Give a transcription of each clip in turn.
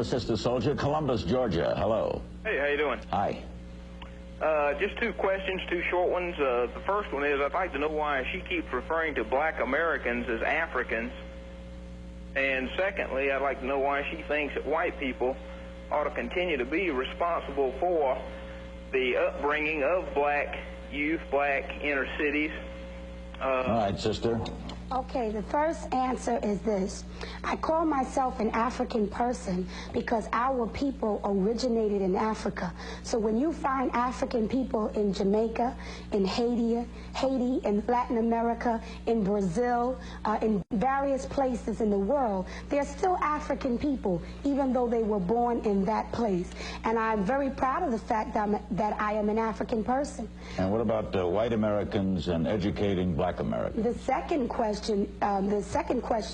Sister Soldier, Columbus, Georgia. Hello. Hey, how you doing? Hi. Just two questions, two short ones. The first one is I'd like to know why she keeps referring to black Americans as Africans. And secondly, I'd like to know why she thinks that white people ought to continue to be responsible for the upbringing of black youth, black inner cities. All right, sister. Okay, the first answer is this. I call myself an African person because our people originated in Africa. So when you find African people in Jamaica, in Haiti, in Latin America, in Brazil, in various places in the world, they're still African people, even though they were born in that place. And I'm very proud of the fact that I am an African person. And what about white Americans and educating black Americans? The second question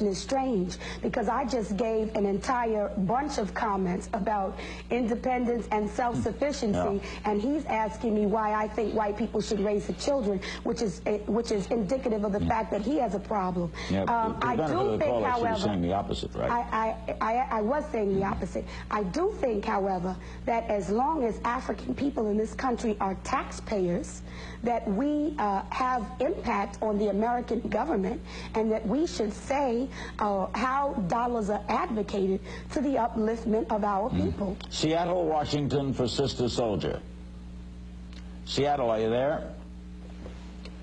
is strange because I just gave an entire bunch of comments about independence and self-sufficiency, and he's asking me why I think white people should raise the children, which is indicative of the fact that he has a problem. Yeah, I do think, however, saying the opposite, right? I was saying the opposite. I do think, however, that as long as African people in this country are taxpayers, that we have impact on the American government, and that we should say how dollars are advocated to the upliftment of our people. Seattle, Washington for Sister Soldier. Seattle, are you there?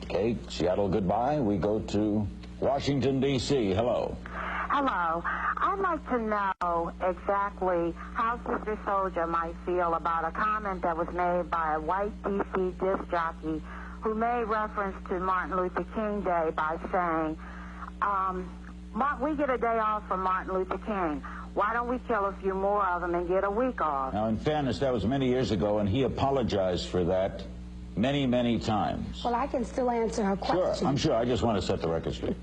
Okay, Seattle, goodbye. We go to Washington, D.C. Hello. Hello. I'd like to know exactly how Sister Soldier might feel about a comment that was made by a white D.C. disc jockey who made reference to Martin Luther King Day by saying, we get a day off from Martin Luther King. Why don't we kill a few more of them and get a week off? Now, in fairness, that was many years ago, and he apologized for that many, many times. Well, I can still answer her question. Sure, I'm sure. I just want to set the record straight.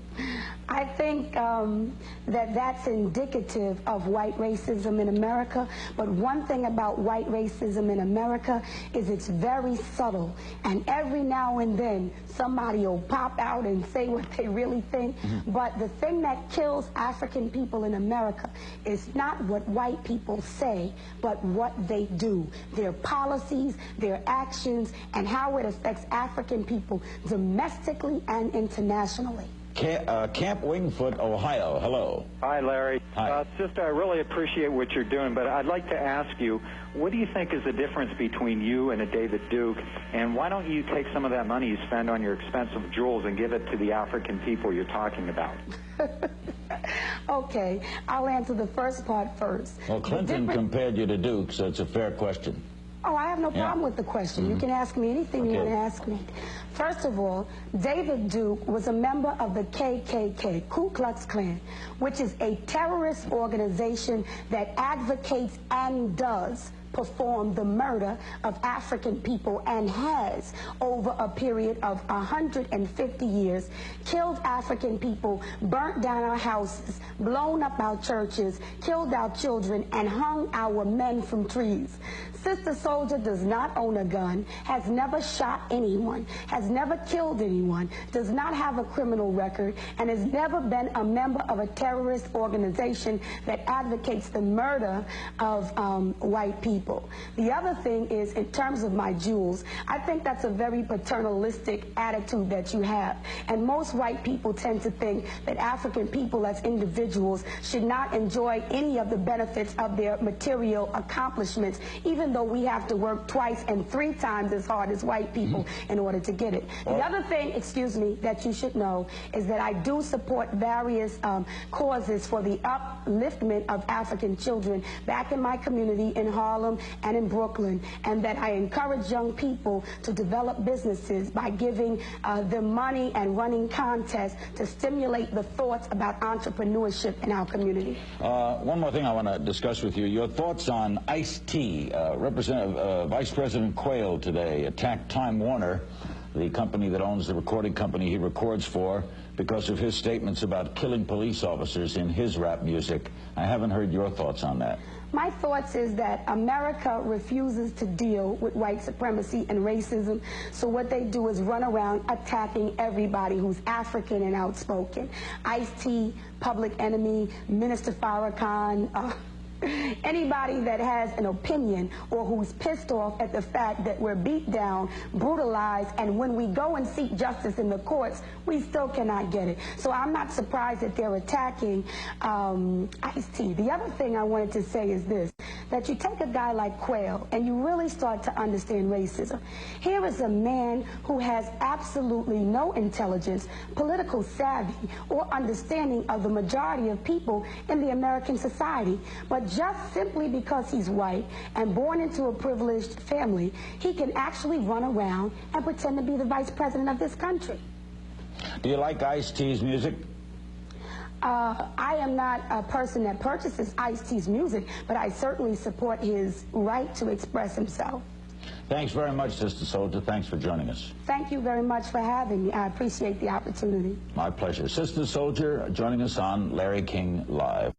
I think that that's indicative of white racism in America. But one thing about white racism in America is it's very subtle. And every now and then, somebody will pop out and say what they really think. But the thing that kills African people in America is not what white people say, but what they do. Their policies, their actions, and how it affects African people domestically and internationally. Camp Wingfoot, Ohio. Hello. Hi, Larry. Hi. Sister, I really appreciate what you're doing, but I'd like to ask you, what do you think is the difference between you and a David Duke, and why don't you take some of that money you spend on your expensive jewels and give it to the African people you're talking about? Okay, I'll answer the first part first. Well, Clinton compared you to Duke, so it's a fair question. Oh, I have no problem with the question. You can ask me anything you want to ask me. First of all, David Duke was a member of the KKK, Ku Klux Klan, which is a terrorist organization that advocates and does perform the murder of African people and has, over a period of 150 years, killed African people, burnt down our houses, blown up our churches, killed our children, and hung our men from trees. Sister Soldier does not own a gun, has never shot anyone, has never killed anyone, does not have a criminal record, and has never been a member of a terrorist organization that advocates the murder of white people. The other thing is, in terms of my jewels, I think that's a very paternalistic attitude that you have. And most white people tend to think that African people as individuals should not enjoy any of the benefits of their material accomplishments, even though we have to work twice and 3 times as hard as white people in order to get it. The other thing, excuse me, that you should know is that I do support various causes for the upliftment of African children back in my community in Harlem and in Brooklyn, and that I encourage young people to develop businesses by giving them money and running contests to stimulate the thoughts about entrepreneurship in our community. One more thing I want to discuss with you. Your thoughts on Ice-T. Vice President Quayle today attacked Time Warner, the company that owns the recording company he records for, because of his statements about killing police officers in his rap music. I haven't heard your thoughts on that. My thoughts is that America refuses to deal with white supremacy and racism, so what they do is run around attacking everybody who's African and outspoken. Ice-T, Public Enemy, Minister Farrakhan, Anybody that has an opinion or who's pissed off at the fact that we're beat down, brutalized, and when we go and seek justice in the courts, we still cannot get it. So I'm not surprised that they're attacking Ice-T. The other thing I wanted to say is this, that you take a guy like Quayle and you really start to understand racism. Here is a man who has absolutely no intelligence, political savvy, or understanding of the majority of people in the American society. But just simply because he's white and born into a privileged family, he can actually run around and pretend to be the vice president of this country. Do you like Ice-T's music? I am not a person that purchases Ice-T's music, but I certainly support his right to express himself. Thanks very much, Sister Souljah. Thanks for joining us. Thank you very much for having me. I appreciate the opportunity. My pleasure. Sister Souljah joining us on Larry King Live.